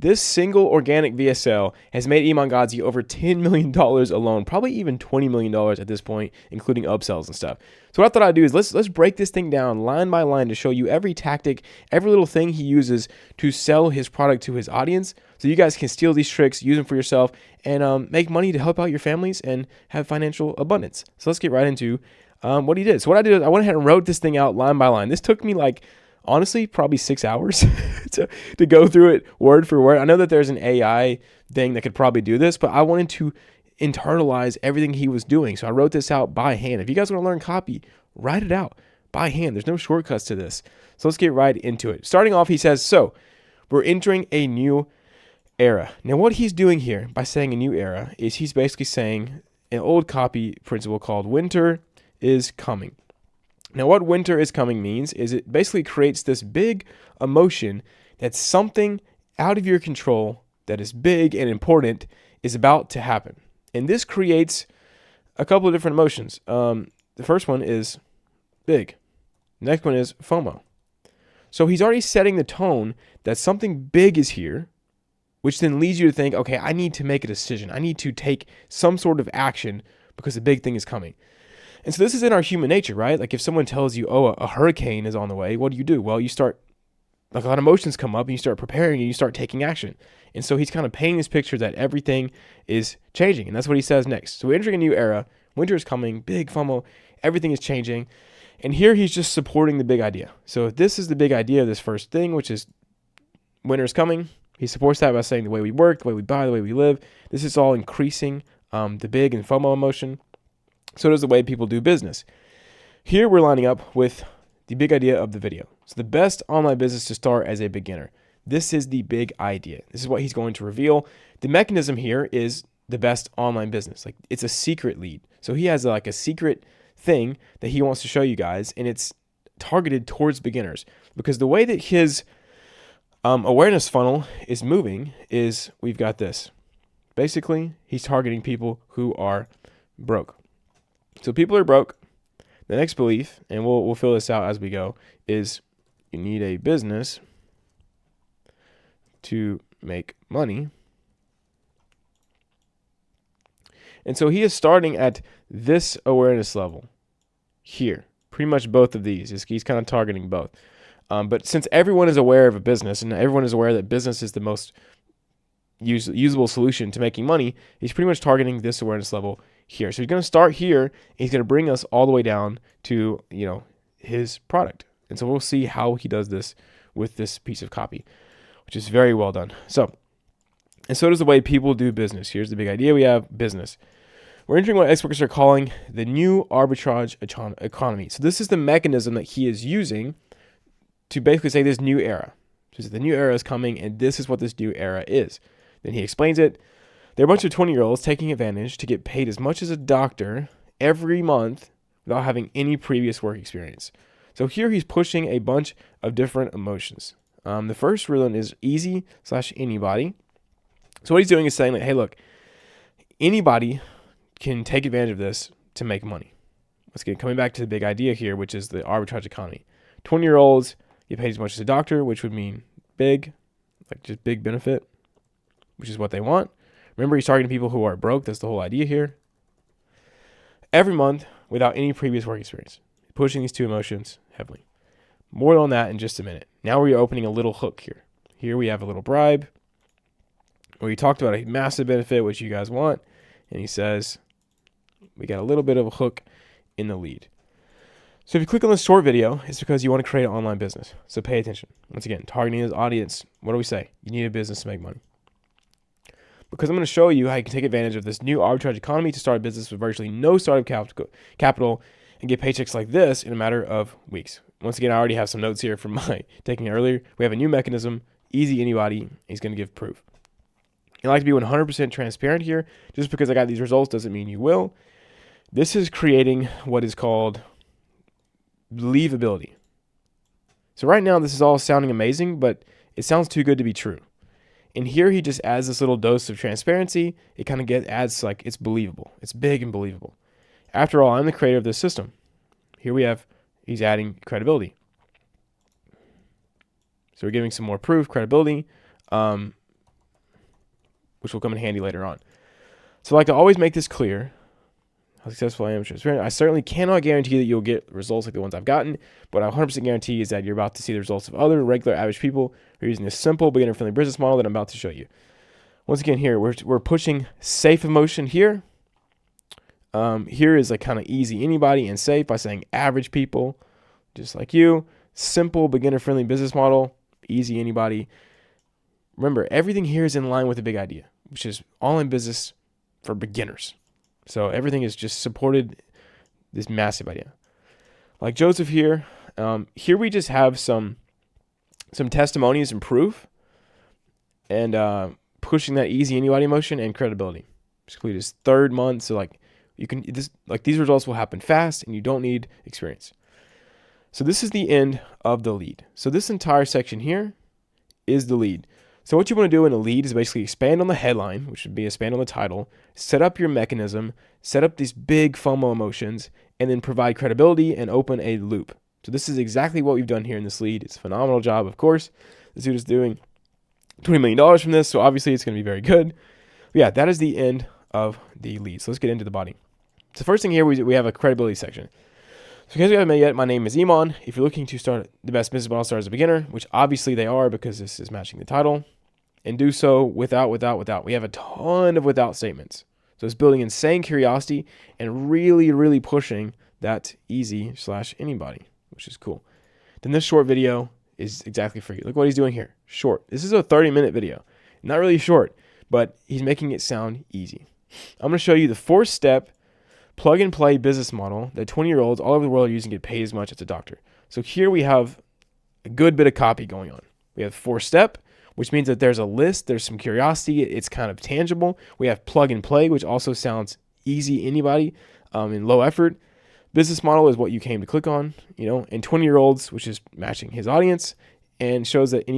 This single organic VSL has made Iman Gadzhi over $10 million alone, probably even $20 million at this point, including upsells and stuff. So what I thought I'd do is let's break this thing down line by line to show you every tactic, every little thing he uses to sell his product to his audience, so you guys can steal these tricks, use them for yourself, and make money to help out your families and have financial abundance. So let's get right into what he did. So what I did is I went ahead and wrote this thing out line by line. This took me honestly, probably 6 hours to go through it word for word. I know that there's an AI thing that could probably do this, but I wanted to internalize everything he was doing. So I wrote this out by hand. If you guys want to learn copy, write it out by hand. There's no shortcuts to this. So let's get right into it. Starting off, he says, so we're entering a new era. Now, what he's doing here by saying a new era is he's basically saying an old copy principle called winter is coming. Now, what winter is coming means is it basically creates this big emotion that something out of your control that is big and important is about to happen. And this creates a couple of different emotions. The first one is big. The next one is FOMO. So he's already setting the tone that something big is here, which then leads you to think, okay, I need to make a decision. I need to take some sort of action because the big thing is coming. And so this is in our human nature, right? Like if someone tells you, oh, a hurricane is on the way, what do? Well, you start, like a lot of emotions come up and you start preparing and you start taking action. And so he's kind of painting this picture that everything is changing. And that's what he says next. So we're entering a new era. Winter is coming, big FOMO, everything is changing. And here he's just supporting the big idea. So if this is the big idea of this first thing, which is winter is coming, he supports that by saying the way we work, the way we buy, the way we live, this is all increasing the big and FOMO emotion. So does the way people do business. Here we're lining up with the big idea of the video. So the best online business to start as a beginner. This is the big idea. This is what he's going to reveal. The mechanism here is the best online business. Like it's a secret lead. So he has like a secret thing that he wants to show you guys, and it's targeted towards beginners. Because the way that his awareness funnel is moving is we've got this. Basically, he's targeting people who are broke. So people are broke. The next belief, and we'll fill this out as we go, is you need a business to make money. And so he is starting at this awareness level here. Pretty much both of these. He's kind of targeting both. But since everyone is aware of a business and everyone is aware that business is the most usable solution to making money, he's pretty much targeting this awareness level here. So he's going to start here. He's going to bring us all the way down to, his product. And so we'll see how he does this with this piece of copy, which is very well done. So does the way people do business. Here's the big idea. We have business. We're entering what experts are calling the new arbitrage economy. So this is the mechanism that he is using to basically say this new era. So the new era is coming, and this is what this new era is. Then he explains it. They're a bunch of 20-year-olds taking advantage to get paid as much as a doctor every month without having any previous work experience. So here he's pushing a bunch of different emotions. The first one is easy/anybody. So what he's doing is saying hey, look, anybody can take advantage of this to make money. Let's get coming back to the big idea here, which is the arbitrage economy. 20-year-olds get paid as much as a doctor, which would mean big, like just big benefit, which is what they want. Remember, he's targeting people who are broke. That's the whole idea here. Every month without any previous work experience. Pushing these two emotions heavily. More on that in just a minute. Now we're opening a little hook here. Here we have a little bribe where he talked about a massive benefit, which you guys want. And he says, we got a little bit of a hook in the lead. So if you click on this short video, it's because you want to create an online business. So pay attention. Once again, targeting his audience. What do we say? You need a business to make money. Because I'm going to show you how you can take advantage of this new arbitrage economy to start a business with virtually no startup capital and get paychecks like this in a matter of weeks. Once again, I already have some notes here from my taking earlier. We have a new mechanism, easy anybody. He's going to give proof. I like to be 100% transparent here. Just because I got these results doesn't mean you will. This is creating what is called believability. So right now, this is all sounding amazing, but it sounds too good to be true. And here he just adds this little dose of transparency. It kind of adds like it's believable. It's big and believable. After all, I'm the creator of this system. Here we have, he's adding credibility. So we're giving some more proof, credibility. which will come in handy later on. So I like to always make this clear. How successful I am, transparent. I certainly cannot guarantee that you'll get results like the ones I've gotten, but I 100% guarantee is that you're about to see the results of other regular average people who are using this simple beginner-friendly business model that I'm about to show you. Once again, here we're pushing safe emotion here. Here is like kind of easy anybody and safe by saying average people, just like you. Simple beginner-friendly business model, easy anybody. Remember, everything here is in line with the big idea, which is online business for beginners. So everything is just supported this massive idea. Like Joseph here, here we just have some testimonies and proof, and pushing that easy anybody motion and credibility. Basically, this 3rd month, so like these results will happen fast, and you don't need experience. So this is the end of the lead. So this entire section here is the lead. So what you want to do in a lead is basically expand on the headline, which would be expand on the title, set up your mechanism, set up these big FOMO emotions, and then provide credibility and open a loop. So this is exactly what we've done here in this lead. It's a phenomenal job, of course. This dude is doing $20 million from this, so obviously it's going to be very good. But yeah, that is the end of the lead. So let's get into the body. So first thing here, we have a credibility section. So because we haven't met yet, my name is Iman. If you're looking to start the best business model, start as a beginner, which obviously they are because this is matching the title, and do so without. We have a ton of without statements. So it's building insane curiosity and really, really pushing that easy/anybody, which is cool. Then this short video is exactly for you. Look what he's doing here. Short. This is a 30-minute video. Not really short, but he's making it sound easy. I'm going to show you the 4-step plug-and-play business model that 20-year-olds all over the world are using to get paid as much as a doctor. So here we have a good bit of copy going on. We have 4-step, which means that there's a list, there's some curiosity, it's kind of tangible. We have plug and play, which also sounds easy anybody, and low effort. Business model is what you came to click on, and 20-year-olds, which is matching his audience, and shows that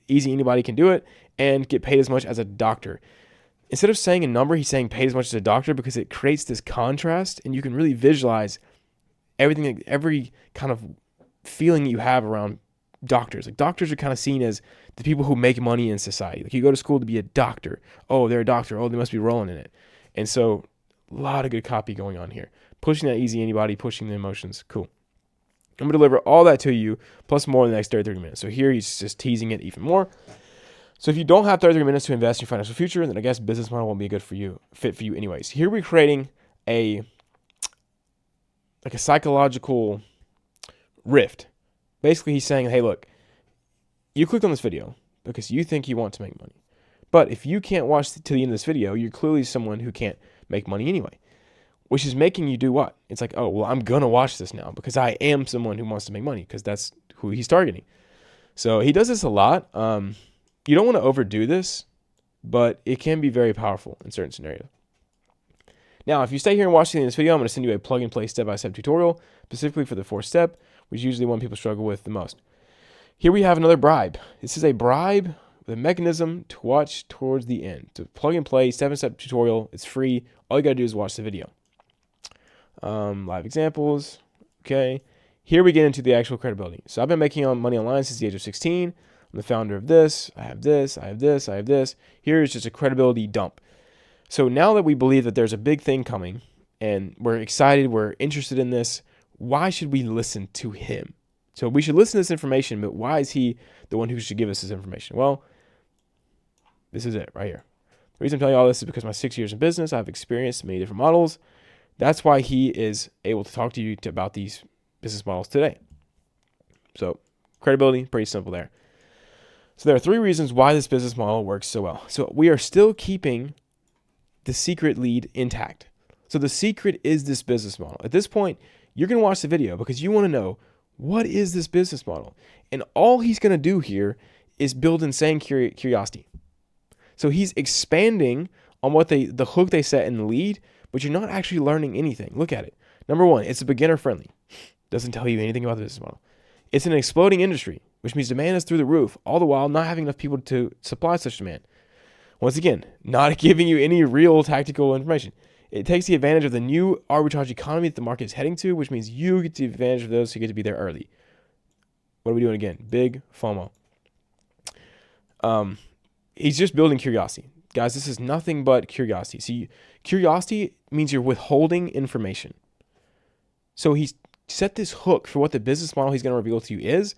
easy anybody can do it and get paid as much as a doctor. Instead of saying a number, he's saying paid as much as a doctor because it creates this contrast, and you can really visualize every kind of feeling you have around doctors. Like doctors are kind of seen as the people who make money in society. Like you go to school to be a doctor. Oh, they're a doctor. Oh, they must be rolling in it. And so a lot of good copy going on here. Pushing that easy anybody, pushing the emotions. Cool. I'm going to deliver all that to you plus more in the next 30 minutes. So here he's just teasing it even more. So if you don't have 30 minutes to invest in your financial future, then I guess business model won't be good for you, fit for you anyways. Here we're creating a psychological rift. Basically, he's saying, hey, look, you clicked on this video because you think you want to make money. But if you can't watch to the end of this video, you're clearly someone who can't make money anyway, which is making you do what? It's like, oh, well, I'm going to watch this now because I am someone who wants to make money because that's who he's targeting. So he does this a lot. You don't want to overdo this, but it can be very powerful in certain scenarios. Now, if you stay here and watch the end of this video, I'm going to send you a plug-and-play step-by-step tutorial specifically for the 4-step, which is usually one people struggle with the most. Here we have another bribe. This is a bribe with a mechanism to watch towards the end. So plug-and-play, 7-step tutorial. It's free. All you got to do is watch the video. Live examples. Okay. Here we get into the actual credibility. So I've been making money online since the age of 16. I'm the founder of this. I have this. I have this. I have this. Here is just a credibility dump. So now that we believe that there's a big thing coming and we're excited, we're interested in this, why should we listen to him? So we should listen to this information, but why is he the one who should give us this information? Well, this is it right here. The reason I'm telling you all this is because my 6 years in business, I've experienced many different models. That's why he is able to talk to you about these business models today. So credibility, pretty simple there. So there are 3 reasons why this business model works so well. So we are still keeping the secret lead intact. So the secret is this business model. At this point, you're going to watch the video because you want to know, what is this business model? And all he's going to do here is build insane curiosity. So he's expanding on what the hook they set in the lead, but you're not actually learning anything. Look at it. Number 1, it's a beginner friendly. Doesn't tell you anything about the business model. It's an exploding industry, which means demand is through the roof, all the while not having enough people to supply such demand. Once again, not giving you any real tactical information. It takes the advantage of the new arbitrage economy that the market is heading to, which means you get the advantage of those who get to be there early. What are we doing again? Big FOMO. He's just building curiosity. guys, this is nothing but curiosity. See, curiosity means you're withholding information. So he's set this hook for what the business model he's going to reveal to you is,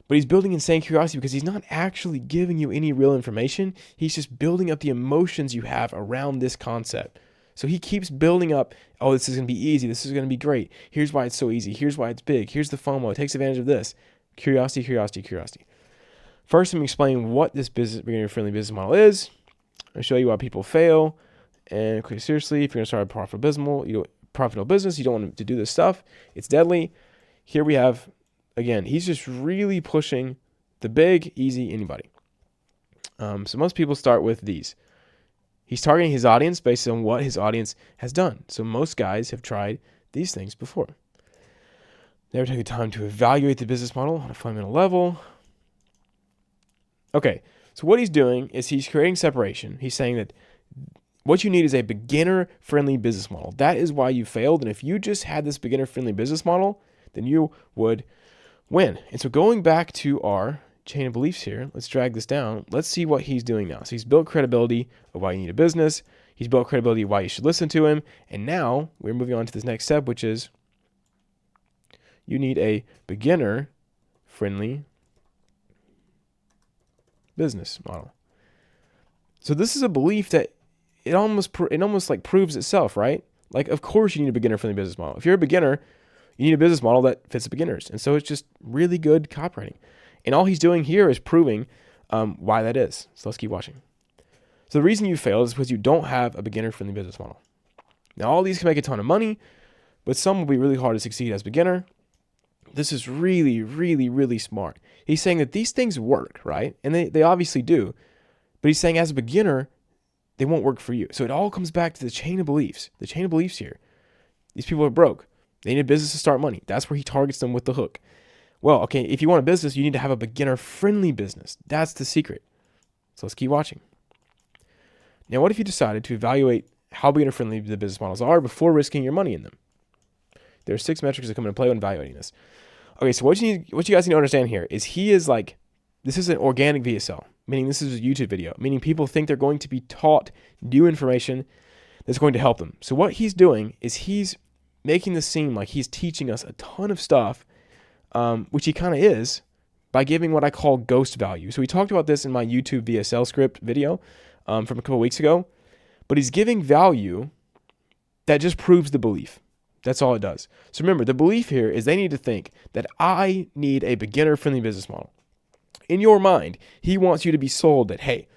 but he's building insane curiosity because he's not actually giving you any real information. He's just building up the emotions you have around this concept. So he keeps building up, oh, this is going to be easy. This is going to be great. Here's why it's so easy. Here's why it's big. Here's the FOMO. It takes advantage of this. Curiosity, curiosity, curiosity. First, let me explain what this beginner-friendly business model is. I'll show you why people fail. And okay, seriously, if you're going to start a profitable business, you don't want to do this stuff. It's deadly. Here we have, again, he's just really pushing the big, easy, anybody. So most people start with these. He's targeting his audience based on what his audience has done. So most guys have tried these things before. Never take the time to evaluate the business model on a fundamental level. Okay, so what he's doing is he's creating separation. He's saying that what you need is a beginner-friendly business model. That is why you failed. And if you just had this beginner-friendly business model, then you would win. And so going back to our chain of beliefs here, let's drag this down. Let's see what he's doing now. So he's built credibility of why you need a business. He's built credibility of why you should listen to him. And now we're moving on to this next step, which is you need a beginner-friendly business model. So this is a belief that it almost like proves itself, right? Like, of course you need a beginner-friendly business model. If you're a beginner, you need a business model that fits the beginners. And so it's just really good copywriting. And all he's doing here is proving why that is. So let's keep watching. So the reason you failed is because you don't have a beginner-friendly business model. Now, all these can make a ton of money, but some will be really hard to succeed as a beginner. This is really, really, really smart. He's saying that these things work, right? And they obviously do. But he's saying as a beginner, they won't work for you. So it all comes back to the chain of beliefs. The chain of beliefs here. These people are broke. They need a business to start money. That's where he targets them with the hook. Well, okay, if you want a business, you need to have a beginner-friendly business. That's the secret. So let's keep watching. Now, what if you decided to evaluate how beginner-friendly the business models are before risking your money in them? There are 6 metrics that come into play when evaluating this. Okay, so what you guys need to understand here is this is an organic VSL, meaning this is a YouTube video, meaning people think they're going to be taught new information that's going to help them. So what he's doing is he's making this seem like he's teaching us a ton of stuff, which he kind of is, by giving what I call ghost value. So we talked about this in my YouTube VSL script video from a couple weeks ago, but he's giving value that just proves the belief. That's all it does. So remember, the belief here is they need to think that I need a beginner-friendly business model. In your mind, he wants you to be sold that, hey,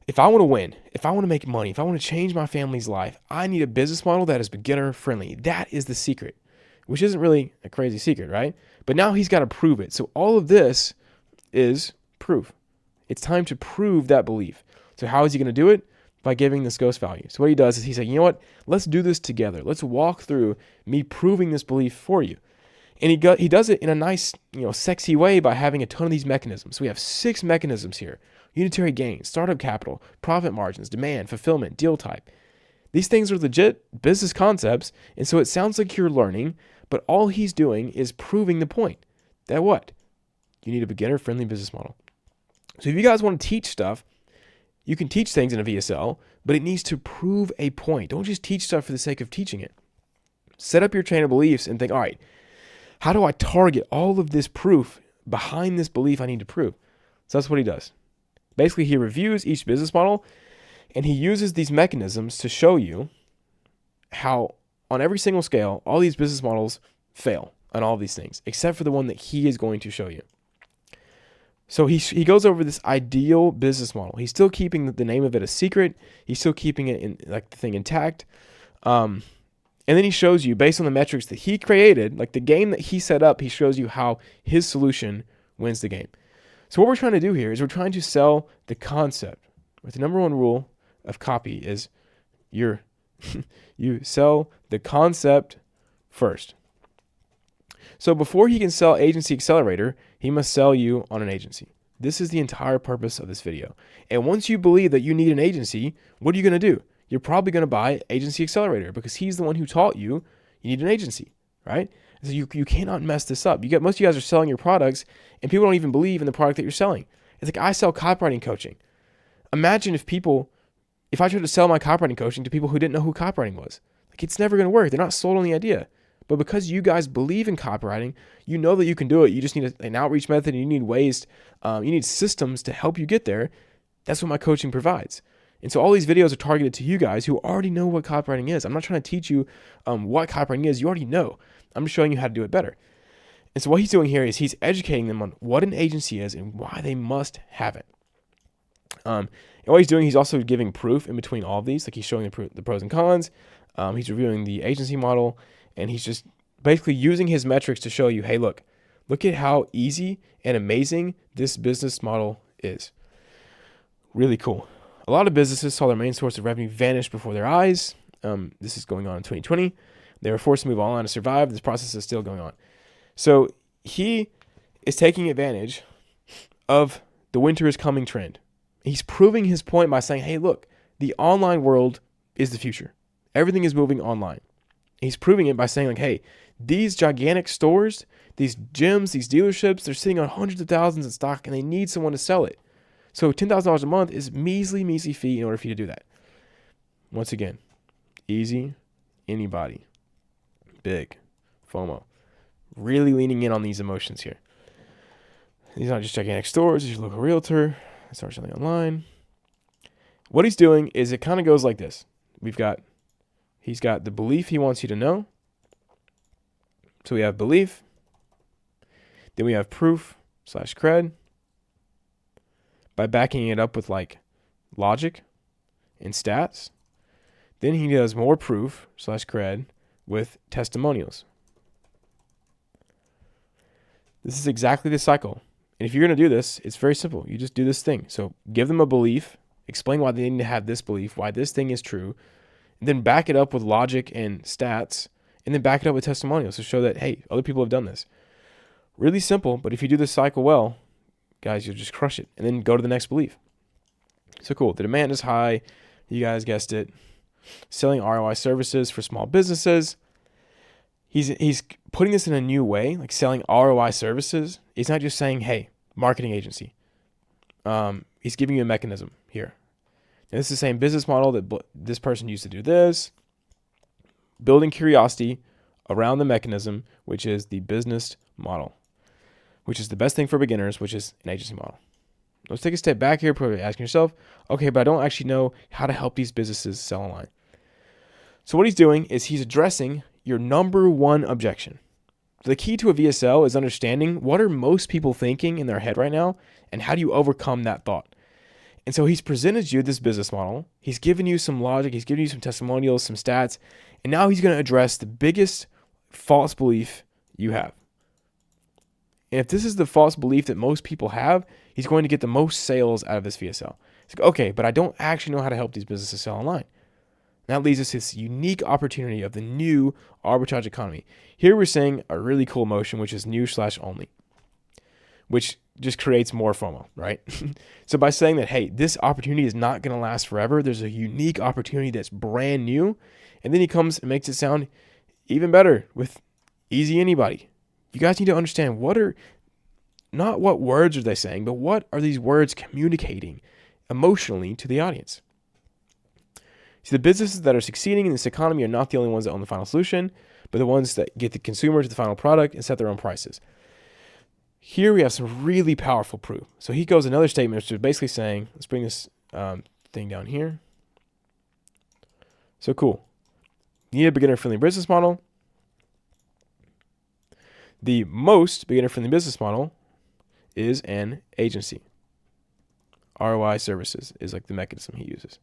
if I want to win, if I want to make money, if I want to change my family's life, I need a business model that is beginner-friendly. That is the secret, which isn't really a crazy secret, right? But now he's got to prove it. So all of this is proof. It's time to prove that belief. So how is he going to do it? By giving this ghost value. So what he does is he's like, you know what? Let's do this together. Let's walk through me proving this belief for you. And he does it in a nice, sexy way by having a ton of these mechanisms. So we have 6 mechanisms here. Unitary gain, startup capital, profit margins, demand, fulfillment, deal type. These things are legit business concepts. And so it sounds like you're learning, but all he's doing is proving the point that what? You need a beginner-friendly business model. So if you guys want to teach stuff, you can teach things in a VSL, but it needs to prove a point. Don't just teach stuff for the sake of teaching it. Set up your chain of beliefs and think, all right, how do I target all of this proof behind this belief I need to prove? So that's what he does. Basically, he reviews each business model, and he uses these mechanisms to show you how, on every single scale, all these business models fail on all of these things, except for the one that he is going to show you. So he goes over this ideal business model. He's still keeping the name of it a secret. He's still keeping it the thing intact. And then he shows you, based on the metrics that he created, like the game that he set up, he shows you how his solution wins the game. So what we're trying to do here is we're trying to sell the concept. Right? The number one rule of copy is you sell the concept first. So before he can sell Agency Accelerator, he must sell you on an agency. This is the entire purpose of this video. And once you believe that you need an agency, what are you going to do? You're probably going to buy Agency Accelerator because he's the one who taught you need an agency, right? So you cannot mess this up. Most of you guys are selling your products and people don't even believe in the product that you're selling. It's like I sell copywriting coaching. Imagine if people if I tried to sell my copywriting coaching to people who didn't know who copywriting was, like it's never going to work. They're not sold on the idea. But because you guys believe in copywriting, you know that you can do it. You just need an outreach method, and you need ways, you need systems to help you get there. That's what my coaching provides. And so all these videos are targeted to you guys who already know what copywriting is. I'm not trying to teach you what copywriting is. You already know. I'm just showing you how to do it better. And so what he's doing here is he's educating them on what an agency is and why they must have it. And what he's doing, he's also giving proof in between all of these. Like he's showing the pros and cons. He's reviewing the agency model, and he's just basically using his metrics to show you, hey, look at how easy and amazing this business model is. Really cool. A lot of businesses saw their main source of revenue vanish before their eyes. This is going on in 2020. They were forced to move online to survive. This process is still going on. So he is taking advantage of the winter is coming trend. He's proving his point by saying, hey, look, the online world is the future. Everything is moving online. He's proving it by saying, like, hey, these gigantic stores, these gyms, these dealerships, they're sitting on hundreds of thousands in stock, and they need someone to sell it. So $10,000 a month is measly fee in order for you to do that. Once again, easy, anybody, big, FOMO. Really leaning in on these emotions here. These aren't just gigantic stores. He's your local realtor. Start selling online. What he's doing is it kind of goes like this. He's got the belief he wants you to know. So we have belief. Then we have proof/cred. By backing it up with like logic and stats. Then he does more proof/cred with testimonials. This is exactly the cycle. And if you're going to do this, it's very simple. You just do this thing. So give them a belief, explain why they need to have this belief, why this thing is true, and then back it up with logic and stats, and then back it up with testimonials to show that, hey, other people have done this. Really simple, but if you do this cycle well, guys, you'll just crush it. And then go to the next belief. So cool. The demand is high. You guys guessed it. Selling ROI services for small businesses. He's putting this in a new way, like selling ROI services. He's not just saying, hey, marketing agency. He's giving you a mechanism here. And it's the same business model that this person used to do this. Building curiosity around the mechanism, which is the business model, which is the best thing for beginners, which is an agency model. Let's take a step back here, probably asking yourself, okay, but I don't actually know how to help these businesses sell online. So what he's doing is he's addressing your number one objection. The key to a VSL is understanding what are most people thinking in their head right now, and how do you overcome that thought? And so he's presented you this business model. He's given you some logic. He's given you some testimonials, some stats, and now he's going to address the biggest false belief you have. And if this is the false belief that most people have, he's going to get the most sales out of this VSL. It's like, okay, but I don't actually know how to help these businesses sell online. That leads us to this unique opportunity of the new arbitrage economy. Here we're saying a really cool motion, which is new/only, which just creates more FOMO, right? So by saying that, hey, this opportunity is not going to last forever, there's a unique opportunity that's brand new. And then he comes and makes it sound even better with easy anybody. You guys need to understand not what words are they saying, but what are these words communicating emotionally to the audience? See, the businesses that are succeeding in this economy are not the only ones that own the final solution, but the ones that get the consumer to the final product and set their own prices. Here we have some really powerful proof. So he goes another statement, which is basically saying, let's bring this thing down here. So cool. You need a beginner-friendly business model. The most beginner-friendly business model is an agency. ROI services is like the mechanism he uses.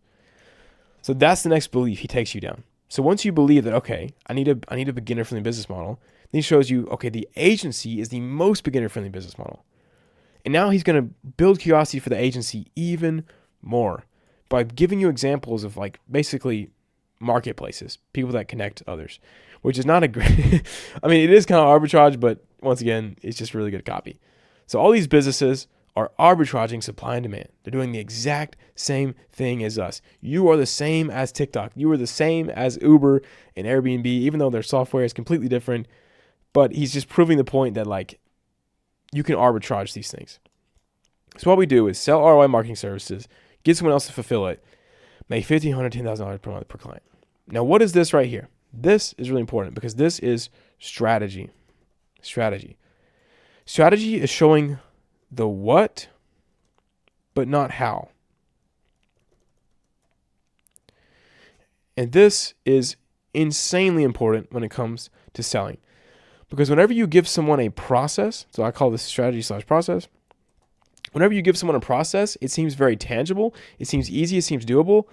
So that's the next belief he takes you down. So once you believe that, okay, I need a beginner-friendly business model, then he shows you, okay, the agency is the most beginner-friendly business model. And now he's going to build curiosity for the agency even more by giving you examples of like basically marketplaces, people that connect others, which is not a great, I mean, it is kind of arbitrage, but once again, it's just really good copy. So all these businesses are arbitraging supply and demand. They're doing the exact same thing as us. You are the same as TikTok. You are the same as Uber and Airbnb, even though their software is completely different. But he's just proving the point that like you can arbitrage these things. So what we do is sell ROI marketing services, get someone else to fulfill it. make $1,500, $10,000 per month per client. Now, what is this right here? This is really important because this is strategy. Strategy is showing the what, but not how. And this is insanely important when it comes to selling. Because whenever you give someone a process, so I call this strategy/process, whenever you give someone a process, it seems very tangible, it seems easy, it seems doable,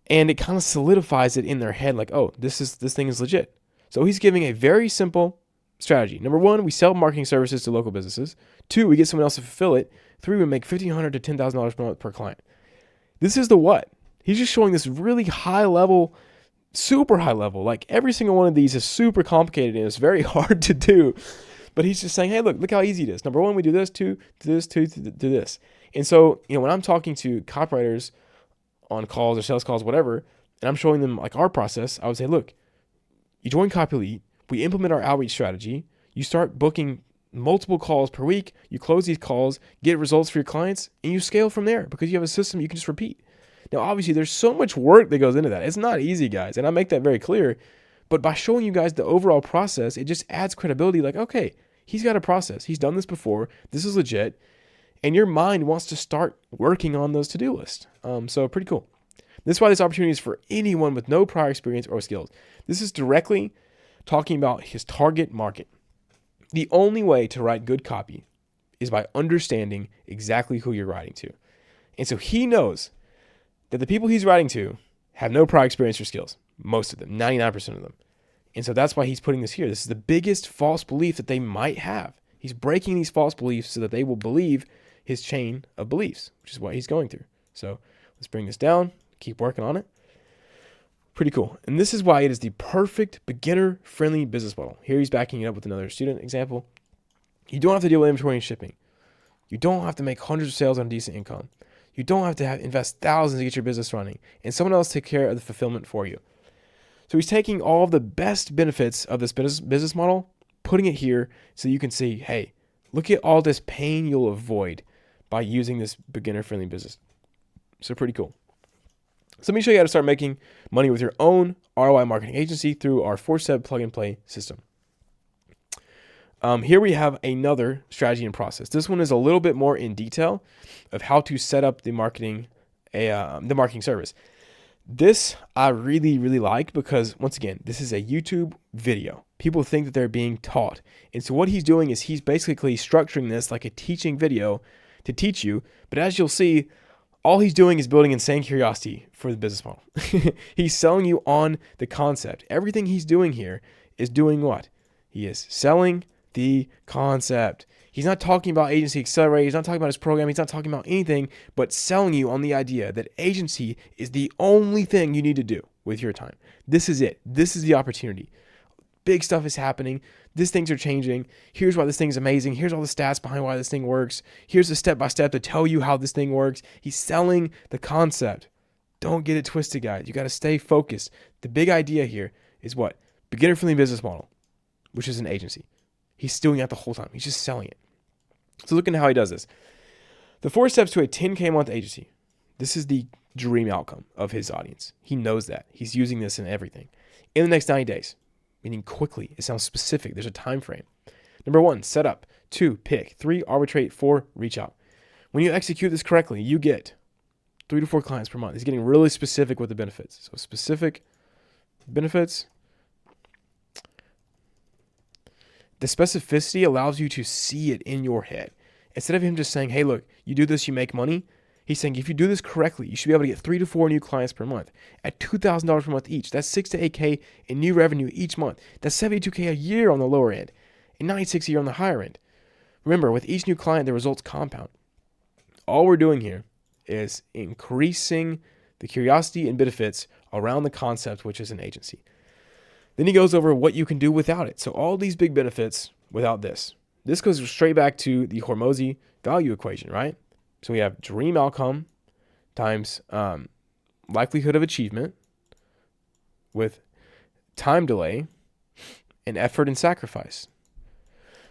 and it kind of solidifies it in their head like, oh, this thing is legit. So he's giving a very simple strategy. Number one, we sell marketing services to local businesses. 2, we get someone else to fulfill it. 3, we make $1,500 to $10,000 per month per client. This is the what. He's just showing this really high level, super high level. Like every single one of these is super complicated and it's very hard to do. But he's just saying, hey, look how easy it is. Number one, we do this, 2, do this, 2, do this. And so, when I'm talking to copywriters on calls or sales calls, whatever, and I'm showing them like our process, I would say, look, you join CopyLead, we implement our outreach strategy, you start booking multiple calls per week, you close these calls, get results for your clients, and you scale from there because you have a system you can just repeat. Now, obviously, there's so much work that goes into that. It's not easy, guys, and I make that very clear. But by showing you guys the overall process, it just adds credibility. Like, okay, he's got a process. He's done this before. This is legit. And your mind wants to start working on those to-do lists. So pretty cool. This is why this opportunity is for anyone with no prior experience or skills. This is directly talking about his target market. The only way to write good copy is by understanding exactly who you're writing to. And so he knows that the people he's writing to have no prior experience or skills. Most of them, 99% of them. And so that's why he's putting this here. This is the biggest false belief that they might have. He's breaking these false beliefs so that they will believe his chain of beliefs, which is what he's going through. So let's bring this down, keep working on it. Pretty cool. And this is why it is the perfect beginner-friendly business model. Here he's backing it up with another student example. You don't have to deal with inventory and shipping. You don't have to make hundreds of sales on decent income. You don't have to invest thousands to get your business running, and someone else take care of the fulfillment for you. So he's taking all of the best benefits of this business model, putting it here so you can see, hey, look at all this pain you'll avoid by using this beginner-friendly business. So pretty cool. So let me show you how to start making money with your own ROI marketing agency through our 4-step plug-and-play system. Here we have another strategy and process. This one is a little bit more in detail of how to set up the marketing service. This I really, really like because, once again, this is a YouTube video. People think that they're being taught. And so what he's doing is he's basically structuring this like a teaching video to teach you. But as you'll see, all he's doing is building insane curiosity for the business model. He's selling you on the concept. Everything he's doing here is doing what? He is selling the concept. He's not talking about Agency Accelerator. He's not talking about his program. He's not talking about anything but selling you on the idea that agency is the only thing you need to do with your time. This is it. This is the opportunity. Big stuff is happening. These things are changing. Here's why this thing is amazing. Here's all the stats behind why this thing works. Here's the step-by-step to tell you how this thing works. He's selling the concept. Don't get it twisted, guys. You got to stay focused. The big idea here is what? Beginner-friendly business model, which is an agency. He's doing that the whole time. He's just selling it. So look at how he does this. The 4 steps to a 10K a month agency. This is the dream outcome of his audience. He knows that. He's using this in everything. In the next 90 days, meaning quickly. It sounds specific. There's a time frame. Number 1, set up. 2, pick. 3, arbitrate. 4, reach out. When you execute this correctly, you get 3 to 4 clients per month. He's getting really specific with the benefits. So specific benefits. The specificity allows you to see it in your head. Instead of him just saying, hey, look, you do this, you make money. He's saying, if you do this correctly, you should be able to get 3 to 4 new clients per month at $2,000 per month each. That's 6 to 8K in new revenue each month. That's 72K a year on the lower end and 96 a year on the higher end. Remember, with each new client, the results compound. All we're doing here is increasing the curiosity and benefits around the concept, which is an agency. Then he goes over what you can do without it. So all these big benefits without this. This goes straight back to the Hormozi value equation, right? So we have dream outcome times likelihood of achievement with time delay and effort and sacrifice.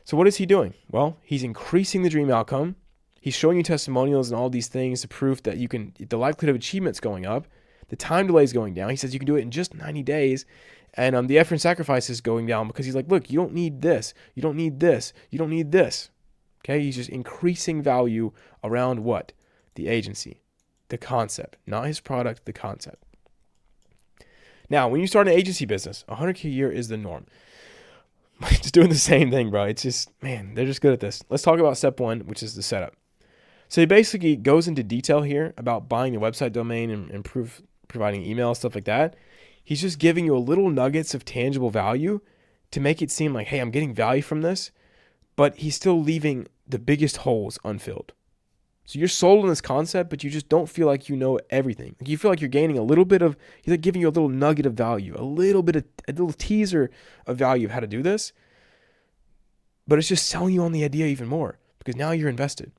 So what is he doing? Well, he's increasing the dream outcome. He's showing you testimonials and all these things to prove that the likelihood of achievement's going up. The time delay is going down. He says you can do it in just 90 days. And the effort and sacrifice is going down because he's like, look, you don't need this. You don't need this. You don't need this. Okay? He's just increasing value around what? The agency, the concept, not his product, the concept. Now, when you start an agency business, $100K a year is the norm. Just doing the same thing, bro. It's just, man, they're just good at this. Let's talk about step one, which is the setup. So he basically goes into detail here about buying the website domain and providing email, stuff like that. He's just giving you a little nuggets of tangible value to make it seem like, hey, I'm getting value from this, but he's still leaving the biggest holes unfilled. So you're sold on this concept, but you just don't feel like you know everything. Like you feel like you're gaining a little bit of, he's like giving you a little nugget of value, a little teaser of value of how to do this, but it's just selling you on the idea even more because now you're invested.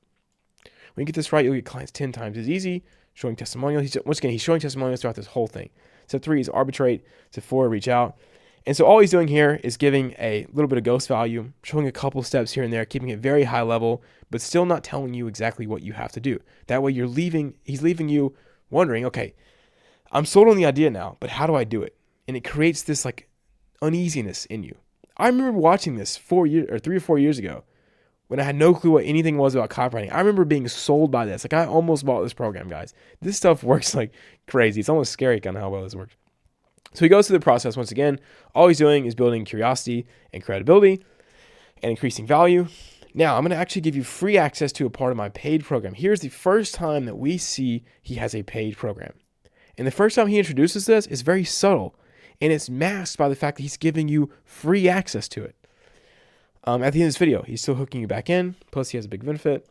When you get this right, you'll get clients 10 times as easy, showing testimonials. Once again, he's showing testimonials throughout this whole thing. Step 3 is arbitrate. Step 4, reach out. And so all he's doing here is giving a little bit of ghost value, showing a couple steps here and there, keeping it very high level, but still not telling you exactly what you have to do. That way he's leaving you wondering, okay, I'm sold on the idea now, but how do I do it? And it creates this like uneasiness in you. I remember watching this 3 or 4 years ago when I had no clue what anything was about copywriting. I remember being sold by this. Like I almost bought this program, guys. This stuff works like crazy. It's almost scary kind of how well this works. So he goes through the process once again. All he's doing is building curiosity and credibility and increasing value. Now, I'm going to actually give you free access to a part of my paid program. Here's the first time that we see he has a paid program. And the first time he introduces this is very subtle, and it's masked by the fact that he's giving you free access to it. At the end of this video, he's still hooking you back in. Plus, he has a big benefit.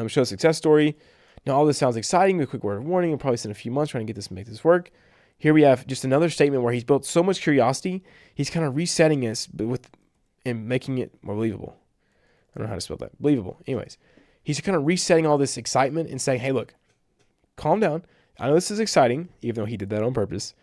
Show a success story. Now, all this sounds exciting. A quick word of warning. We'll probably spend a few months trying to make this work. Here we have just another statement where he's built so much curiosity, he's kind of resetting this and making it more believable. I don't know how to spell that. Believable. Anyways, he's kind of resetting all this excitement and saying, hey, look, calm down. I know this is exciting, even though he did that on purpose.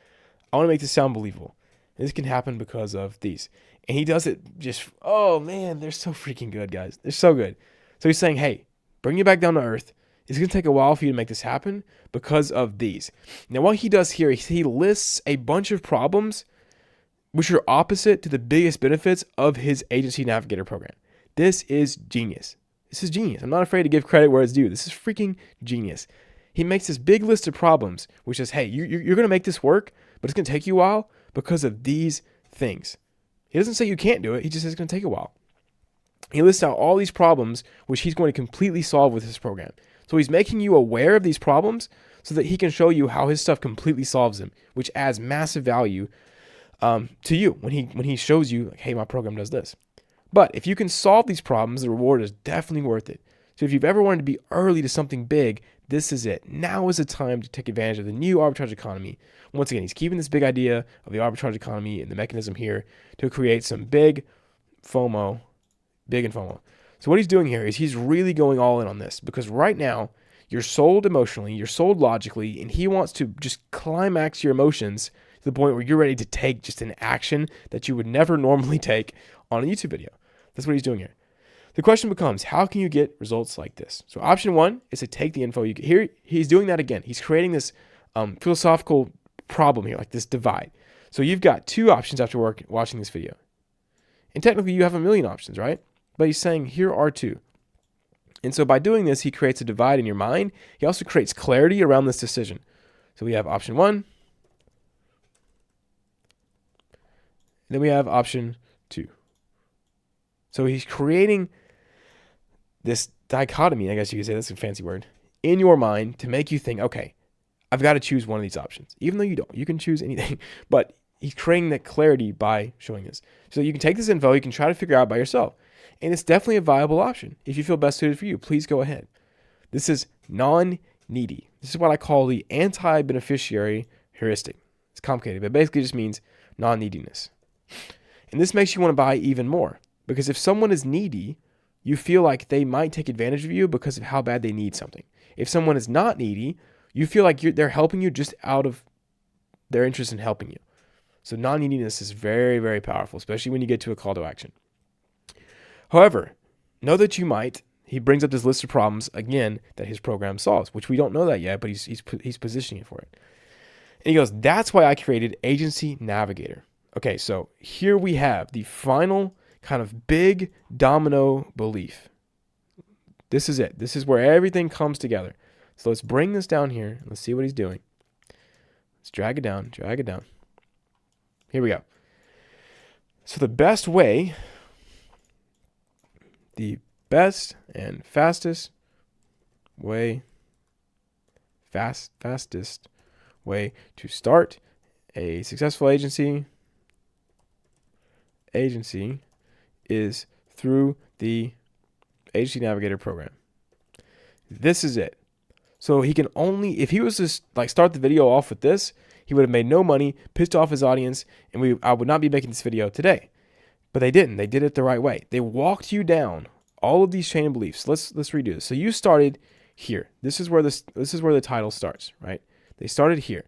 I want to make this sound believable. And this can happen because of these. And he does it just, oh man, they're so freaking good, guys. They're so good. So he's saying, hey, bring you back down to earth. It's going to take a while for you to make this happen because of these. Now, what he does here, he lists a bunch of problems which are opposite to the biggest benefits of his Agency Navigator program. This is genius. This is genius. I'm not afraid to give credit where it's due. This is freaking genius. He makes this big list of problems, which says, hey, you're going to make this work, but it's going to take you a while because of these things. He doesn't say you can't do it. He just says it's going to take a while. He lists out all these problems, which he's going to completely solve with his program. So he's making you aware of these problems so that he can show you how his stuff completely solves them, which adds massive value to you when he shows you, like, hey, my program does this. But if you can solve these problems, the reward is definitely worth it. So if you've ever wanted to be early to something big, this is it. Now is the time to take advantage of the new arbitrage economy. Once again, he's keeping this big idea of the arbitrage economy and the mechanism here to create some big FOMO, big and FOMO. So what he's doing here is he's really going all in on this because right now you're sold emotionally, you're sold logically, and he wants to just climax your emotions to the point where you're ready to take just an action that you would never normally take on a YouTube video. That's what he's doing here. The question becomes, how can you get results like this? So option 1 is to take the info you get. Here, he's doing that again. He's creating this philosophical problem here, like this divide. So you've got 2 options after watching this video. And technically you have a million options, right? But he's saying here are 2. And so by doing this, he creates a divide in your mind. He also creates clarity around this decision. So we have option 1. Then we have option 2. So he's creating this dichotomy, I guess you could say, that's a fancy word, in your mind to make you think, okay, I've got to choose one of these options. Even though you don't, you can choose anything. But he's creating that clarity by showing this. So you can take this info, you can try to figure out by yourself. And it's definitely a viable option. If you feel best suited for you, please go ahead. This is non-needy. This is what I call the anti-beneficiary heuristic. It's complicated, but it basically just means non-neediness. And this makes you want to buy even more. Because if someone is needy, you feel like they might take advantage of you because of how bad they need something. If someone is not needy, you feel like they're helping you just out of their interest in helping you. So non-neediness is very, very powerful, especially when you get to a call to action. However, know that you might he brings up this list of problems again that his program solves, which we don't know that yet, but he's positioning it for it. And he goes, that's why I created Agency Navigator. Okay, so here we have the final kind of big domino belief. This is it. This is where everything comes together. So let's bring this down here. Let's see what he's doing. Let's drag it down. Here we go. So the best and fastest way to start a successful agency is through the Agency Navigator program. This is it. So he can only, if he was to like start the video off with this, he would have made no money, pissed off his audience, and I would not be making this video today. But they didn't. They did it the right way. They walked you down all of these chain of beliefs. Let's redo this. So you started here. This is where the title starts, right? They started here.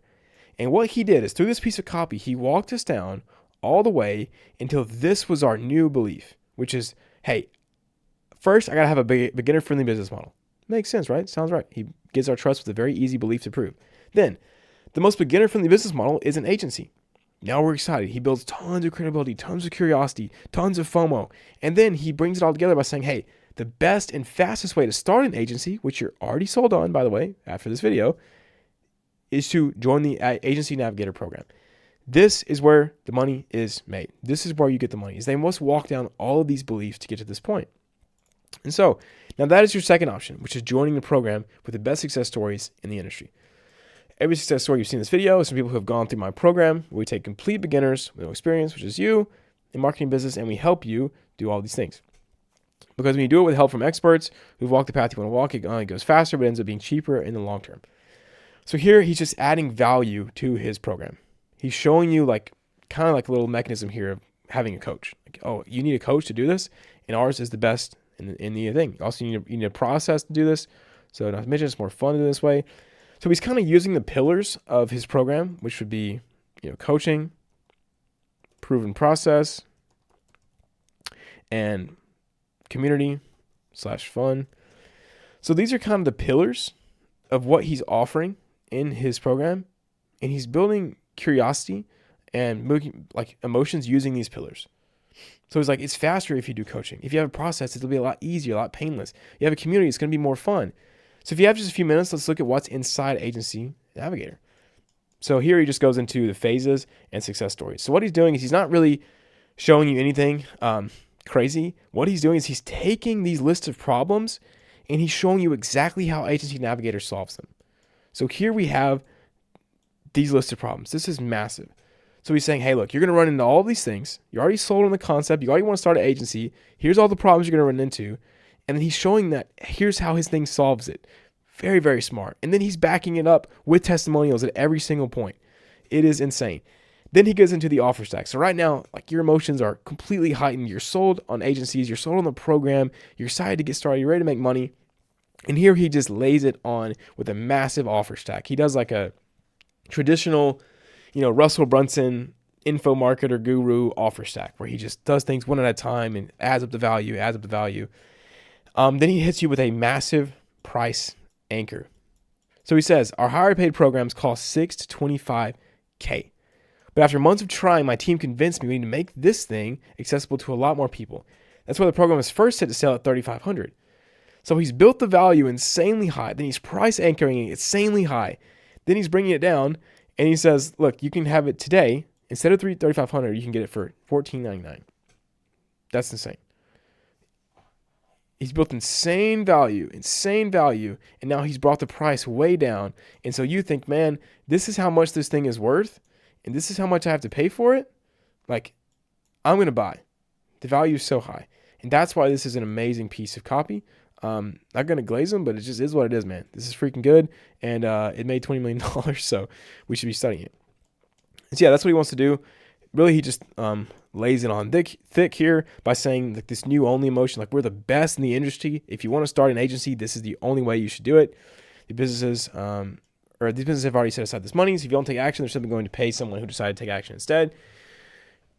And what he did is through this piece of copy, he walked us down all the way until this was our new belief, which is, hey, first I got to have a beginner-friendly business model. Makes sense, right? Sounds right. He gives our trust with a very easy belief to prove. Then, the most beginner-friendly business model is an agency. Now we're excited. He builds tons of credibility, tons of curiosity, tons of FOMO. And then he brings it all together by saying, hey, the best and fastest way to start an agency, which you're already sold on, by the way, after this video, is to join the Agency Navigator program. This is where the money is made. This is where you get the money. Is they must walk down all of these beliefs to get to this point. And so, now that is your second option, which is joining the program with the best success stories in the industry. Every success story you've seen in this video is from people who have gone through my program, where we take complete beginners with no experience, which is you, in marketing business, and we help you do all these things. Because when you do it with help from experts who've walked the path you want to walk, it only goes faster, but ends up being cheaper in the long term. So here, he's just adding value to his program. He's showing you kind of like a little mechanism here of having a coach. Like, oh, you need a coach to do this, and ours is the best in the thing. Also, you need a process to do this. So not to mention, it's more fun to do this way. So he's kind of using the pillars of his program, which would be, coaching, proven process, and community/fun. So these are kind of the pillars of what he's offering in his program, and he's building curiosity and emotions using these pillars. So it's like, it's faster if you do coaching. If you have a process, it'll be a lot easier, a lot painless. You have a community, it's going to be more fun. So if you have just a few minutes, let's look at what's inside Agency Navigator. So here he just goes into the phases and success stories. So what he's doing is he's not really showing you anything crazy. What he's doing is he's taking these lists of problems and he's showing you exactly how Agency Navigator solves them. So here we have these lists of problems. This is massive. So he's saying, hey, look, you're going to run into all these things. You're already sold on the concept. You already want to start an agency. Here's all the problems you're going to run into. And then he's showing that here's how his thing solves it. Very, very smart. And then he's backing it up with testimonials at every single point. It is insane. Then he goes into the offer stack. So right now, your emotions are completely heightened. You're sold on agencies. You're sold on the program. You're excited to get started. You're ready to make money. And here he just lays it on with a massive offer stack. He does like a traditional, Russell Brunson info marketer guru offer stack where he just does things one at a time and adds up the value. Then he hits you with a massive price anchor. So he says, our higher paid programs cost $6,000 to $25,000. But after months of trying, my team convinced me we need to make this thing accessible to a lot more people. That's why the program was first set to sell at $3,500. So he's built the value insanely high. Then he's price anchoring it insanely high. Then he's bringing it down and he says, look, you can have it today. Instead of $3,500, you can get it for $1,499. That's insane. He's built insane value, and now he's brought the price way down. And so you think, man, this is how much this thing is worth, and this is how much I have to pay for it? I'm going to buy. The value is so high. And that's why this is an amazing piece of copy. Not going to glaze them, but it just is what it is, man. This is freaking good, and it made $20 million, so we should be studying it. And so yeah, that's what he wants to do. Really, he just lays it on thick here by saying this new only emotion, we're the best in the industry. If you want to start an agency, this is the only way you should do it. These businesses have already set aside this money, so if you don't take action, they're simply going to pay someone who decided to take action instead.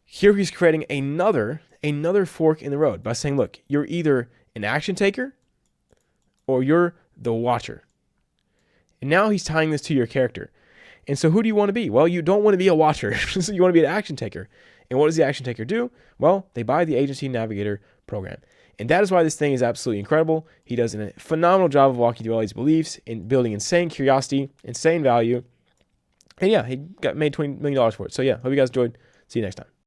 Here he's creating another fork in the road by saying, look, you're either an action taker or you're the watcher. And now he's tying this to your character. And so who do you want to be? Well, you don't want to be a watcher. So you want to be an action taker. And what does the action taker do? Well, they buy the Agency Navigator program. And that is why this thing is absolutely incredible. He does a phenomenal job of walking through all these beliefs and building insane curiosity, insane value. And yeah, he made $20 million for it. So yeah, hope you guys enjoyed. See you next time.